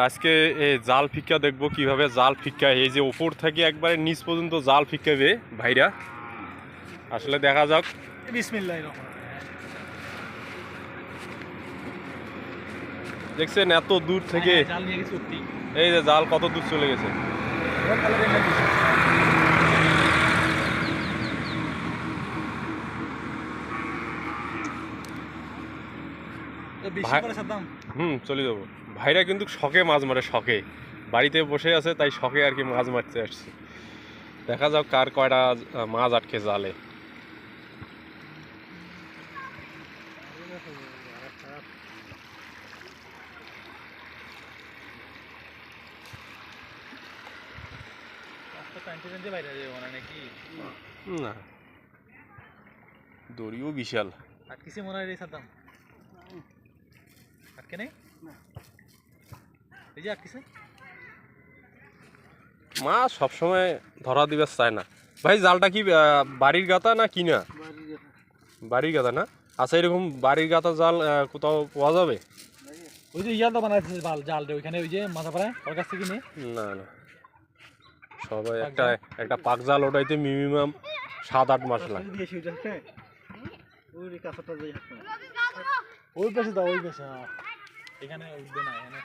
আজকে এই জাল ফিক্কা দেখবো কিভাবে জাল ফিক্কা এই যে উপর থেকে একবারে নিচ পর্যন্ত জাল ফিক্কাবে ভাইরা। আসলে দেখা যাক। বিসমিল্লাহির রহমানির দেখছেন এত দূর থেকে রহিম। জাল নিয়ে গেছি উঠতি। এই যে জাল কত দূর চলে গেছে। বেশি ভাই করে সাদ্দাম। চলে যাবো। ভাইরা কিন্তু শখে মাছ মারে, শখে বাড়িতে বসে আছে তাই শখে আর কি মাছ মারতে আসছে। দেখা যাক কার কয়টা মাছ আটকে জালে। না, দড়িও বিশাল। আটকিছে মনে হয় রে সাদ্দাম। আটকে নেই? এই যে আটকিছে। মাছ সবসময় ধরা দিবে চায় না। ভাই জালটা কি বাড়ির গাতা না কিনা? বাড়ির গাতা না? আচ্ছা, এরকম বাড়ির গাতা জাল কোথাও পাওয়া যাবে? ওই যে ইয়াদা বানাইছে জাল রে ওইখানে ওই যে মাথাপাড়া ওর কাছ থেকে নিয়ে। না না, সবাই একটা একটা পাক জাল ওটাইতে মিনিমাম 7-8 মাস লাগে। ওই পাশে দাও, ওই পাশে। এখানে উঠবে না এখানে।